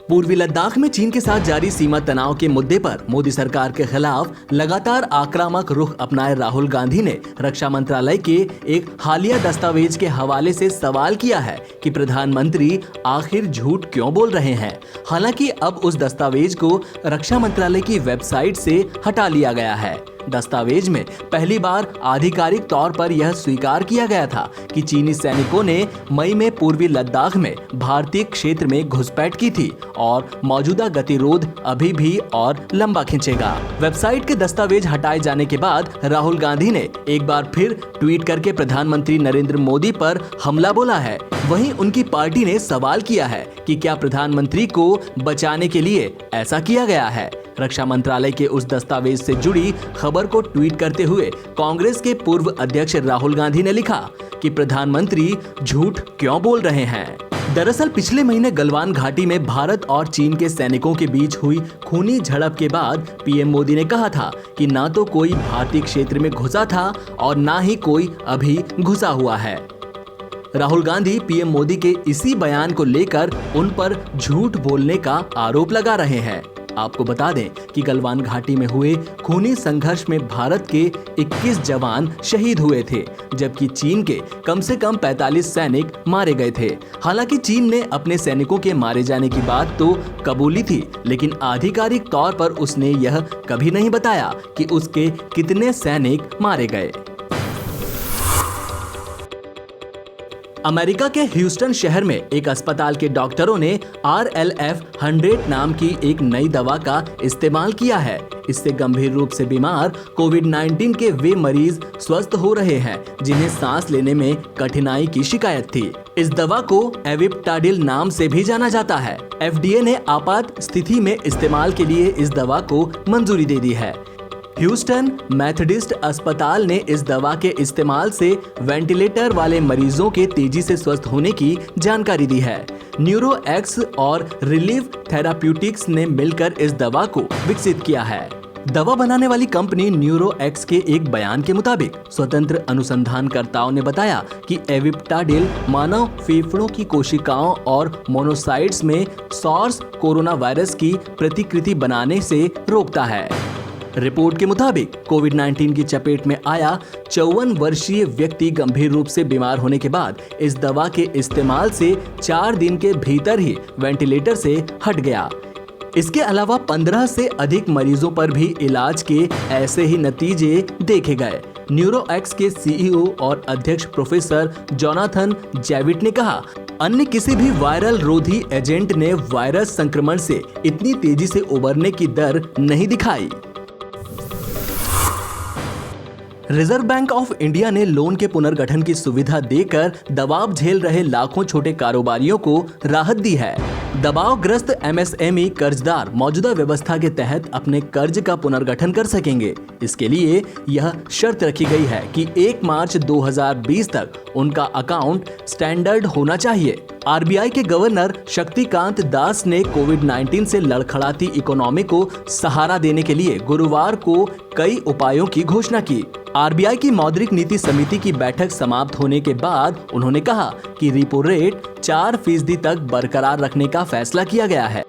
पूर्वी लद्दाख में चीन के साथ जारी सीमा तनाव के मुद्दे पर मोदी सरकार के खिलाफ लगातार आक्रामक रुख अपनाए राहुल गांधी ने रक्षा मंत्रालय के एक हालिया दस्तावेज के हवाले से सवाल किया है कि प्रधानमंत्री आखिर झूठ क्यों बोल रहे हैं। हालांकि अब उस दस्तावेज को रक्षा मंत्रालय की वेबसाइट से हटा लिया गया है। दस्तावेज में पहली बार आधिकारिक तौर पर यह स्वीकार किया गया था कि चीनी सैनिकों ने मई में पूर्वी लद्दाख में भारतीय क्षेत्र में घुसपैठ की थी और मौजूदा गतिरोध अभी भी और लंबा खींचेगा। वेबसाइट के दस्तावेज हटाए जाने के बाद राहुल गांधी ने एक बार फिर ट्वीट करके प्रधानमंत्री नरेंद्र मोदी पर हमला बोला है। वहीं उनकी पार्टी ने सवाल किया है कि क्या प्रधानमंत्री को बचाने के लिए ऐसा किया गया है। रक्षा मंत्रालय के उस दस्तावेज से जुड़ी खबर को ट्वीट करते हुए कांग्रेस के पूर्व अध्यक्ष राहुल गांधी ने लिखा कि प्रधानमंत्री झूठ क्यों बोल रहे हैं। दरअसल पिछले महीने गलवान घाटी में भारत और चीन के सैनिकों के बीच हुई खूनी झड़प के बाद पीएम मोदी ने कहा था कि ना तो कोई भारतीय क्षेत्र में घुसा था और ना ही कोई अभी घुसा हुआ है। राहुल गांधी पीएम मोदी के इसी बयान को लेकर उन पर झूठ बोलने का आरोप लगा रहे हैं। आपको बता दें कि गलवान घाटी में हुए खूनी संघर्ष में भारत के 21 जवान शहीद हुए थे, जबकि चीन के कम से कम 45 सैनिक मारे गए थे। हालांकि चीन ने अपने सैनिकों के मारे जाने की बात तो कबूली थी, लेकिन आधिकारिक तौर पर उसने यह कभी नहीं बताया कि उसके कितने सैनिक मारे गए। अमेरिका के ह्यूस्टन शहर में एक अस्पताल के डॉक्टरों ने RLF-100 नाम की एक नई दवा का इस्तेमाल किया है। इससे गंभीर रूप से बीमार कोविड-19 के वे मरीज स्वस्थ हो रहे हैं जिन्हें सांस लेने में कठिनाई की शिकायत थी। इस दवा को एविप्टाडिल नाम से भी जाना जाता है। FDA ने आपात स्थिति में इस्तेमाल के लिए इस दवा को मंजूरी दे दी है। ह्यूस्टन मेथडिस्ट अस्पताल ने इस दवा के इस्तेमाल से वेंटिलेटर वाले मरीजों के तेजी से स्वस्थ होने की जानकारी दी है। न्यूरोएक्स और रिलीफ थेराप्यूटिक्स ने मिलकर इस दवा को विकसित किया है। दवा बनाने वाली कंपनी न्यूरोएक्स के एक बयान के मुताबिक स्वतंत्र अनुसंधानकर्ताओं ने बताया कि एविप्टाडिल मानव फेफड़ों की कोशिकाओं और मोनोसाइट्स में सॉर्स कोरोना वायरस की प्रतिकृति बनाने से रोकता है। रिपोर्ट के मुताबिक कोविड-19 की चपेट में आया 54 वर्षीय व्यक्ति गंभीर रूप से बीमार होने के बाद इस दवा के इस्तेमाल से 4 दिन के भीतर ही वेंटिलेटर से हट गया। इसके अलावा 15 से अधिक मरीजों पर भी इलाज के ऐसे ही नतीजे देखे गए। न्यूरोएक्स के CEO और अध्यक्ष प्रोफेसर जोनाथन जेविट ने कहा, अन्य किसी भी वायरल रोधी एजेंट ने वायरस संक्रमण से इतनी तेजी से उबरने की दर नहीं दिखाई। रिजर्व बैंक ऑफ इंडिया ने लोन के पुनर्गठन की सुविधा देकर दबाव झेल रहे लाखों छोटे कारोबारियों को राहत दी है। दबावग्रस्त MSME कर्जदार मौजूदा व्यवस्था के तहत अपने कर्ज का पुनर्गठन कर सकेंगे। इसके लिए यह शर्त रखी गई है कि 1 मार्च 2020 तक उनका अकाउंट स्टैंडर्ड होना चाहिए। RBI के गवर्नर शक्तिकांत दास ने कोविड-19 से लड़खड़ाती इकोनॉमी को सहारा देने के लिए गुरुवार को कई उपायों की घोषणा की। RBI की मौद्रिक नीति समिति की बैठक समाप्त होने के बाद उन्होंने कहा कि रेपो रेट 4% तक बरकरार रखने का फैसला किया गया है।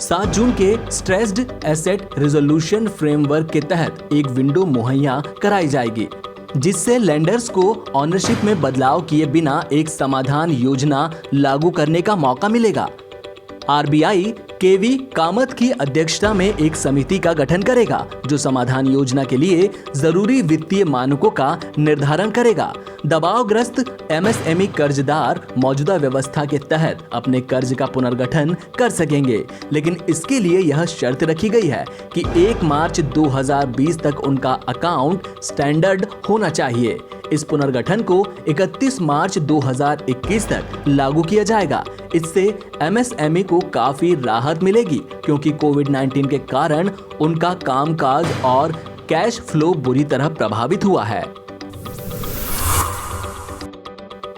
7 जून के स्ट्रेस्ड एसेट रिजोल्यूशन फ्रेमवर्क के तहत एक विंडो मुहैया कराई जाएगी, जिससे लेंडर्स को ऑनरशिप में बदलाव किए बिना एक समाधान योजना लागू करने का मौका मिलेगा। RBI KV कामत की अध्यक्षता में एक समिति का गठन करेगा जो समाधान योजना के लिए जरूरी वित्तीय मानकों का निर्धारण करेगा। दबावग्रस्त MSME कर्जदार मौजूदा व्यवस्था के तहत अपने कर्ज का पुनर्गठन कर सकेंगे, लेकिन इसके लिए यह शर्त रखी गई है कि 1 मार्च 2020 तक उनका अकाउंट स्टैंडर्ड होना चाहिए। इस पुनर्गठन को 31 मार्च 2021 तक लागू किया जाएगा। इससे MSME को काफी राहत मिलेगी क्योंकि कोविड-19 के कारण उनका कामकाज और कैश फ्लो बुरी तरह प्रभावित हुआ है।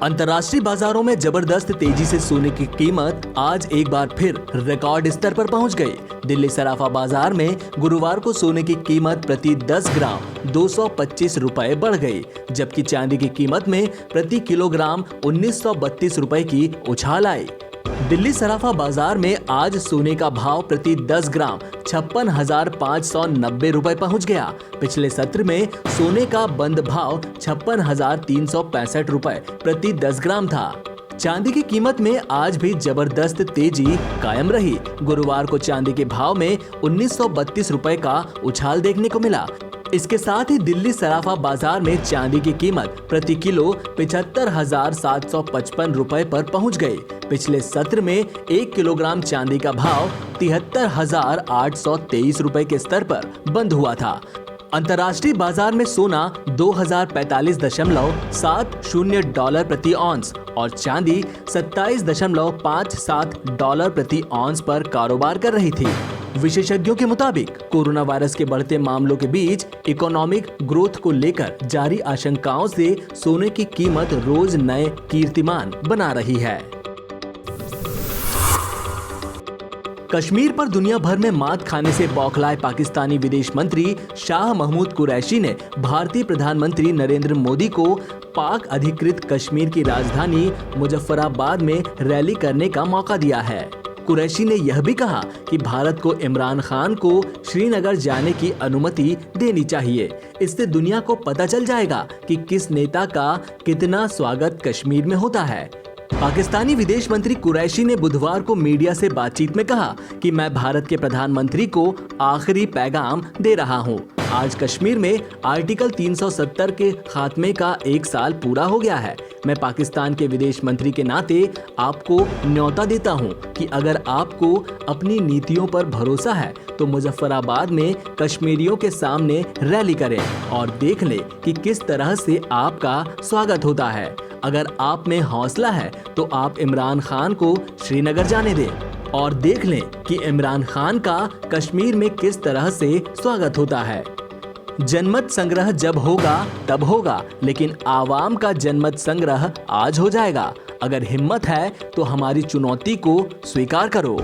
अंतर्राष्ट्रीय बाजारों में जबरदस्त तेजी से सोने की कीमत आज एक बार फिर रिकॉर्ड स्तर पर पहुंच गई। दिल्ली सराफा बाजार में गुरुवार को सोने की कीमत प्रति 10 ग्राम 225 रुपए बढ़ गई, जबकि चांदी की कीमत में प्रति किलोग्राम 1932 रुपए की उछाल आई। दिल्ली सराफा बाजार में आज सोने का भाव प्रति 10 ग्राम 56,590 रुपए पहुंच गया। पिछले सत्र में सोने का बंद भाव 56,365 रुपए प्रति 10 ग्राम था। चांदी की कीमत में आज भी जबरदस्त तेजी कायम रही। गुरुवार को चांदी के भाव में 1932 रुपए का उछाल देखने को मिला। इसके साथ ही दिल्ली सराफा बाजार में चांदी की कीमत प्रति किलो 75,755 रुपए पर पहुंच गई। पिछले सत्र में 1 किलोग्राम चांदी का भाव 73,823 रुपए के स्तर पर बंद हुआ था। अंतर्राष्ट्रीय बाजार में सोना 2045.70 डॉलर प्रति ऑन्स और चांदी 27.57 डॉलर प्रति ऑन्स पर कारोबार कर रही थी। विशेषज्ञों के मुताबिक कोरोना वायरस के बढ़ते मामलों के बीच इकोनॉमिक ग्रोथ को लेकर जारी आशंकाओं से सोने की कीमत रोज नए कीर्तिमान बना रही है। कश्मीर पर दुनिया भर में मात खाने से बौखलाए पाकिस्तानी विदेश मंत्री शाह महमूद कुरैशी ने भारतीय प्रधानमंत्री नरेंद्र मोदी को पाक अधिकृत कश्मीर की राजधानी मुजफ्फराबाद में रैली करने का मौका दिया है। कुरैशी ने यह भी कहा कि भारत को इमरान खान को श्रीनगर जाने की अनुमति देनी चाहिए। इससे दुनिया को पता चल जाएगा कि किस नेता का कितना स्वागत कश्मीर में होता है। पाकिस्तानी विदेश मंत्री कुरैशी ने बुधवार को मीडिया से बातचीत में कहा कि मैं भारत के प्रधानमंत्री को आखिरी पैगाम दे रहा हूं। आज कश्मीर में आर्टिकल 370 के खात्मे का 1 साल पूरा हो गया है। मैं पाकिस्तान के विदेश मंत्री के नाते आपको न्योता देता हूं कि अगर आपको अपनी नीतियों पर भरोसा है तो मुजफ्फराबाद में कश्मीरियों के सामने रैली करें और देख लें कि किस तरह से आपका स्वागत होता है। अगर आप में हौसला है तो आप इमरान खान को श्रीनगर जाने दें और देख लें कि इमरान खान का कश्मीर में किस तरह से स्वागत होता है। जनमत संग्रह जब होगा तब होगा, लेकिन आवाम का जनमत संग्रह आज हो जाएगा। अगर हिम्मत है तो हमारी चुनौती को स्वीकार करो।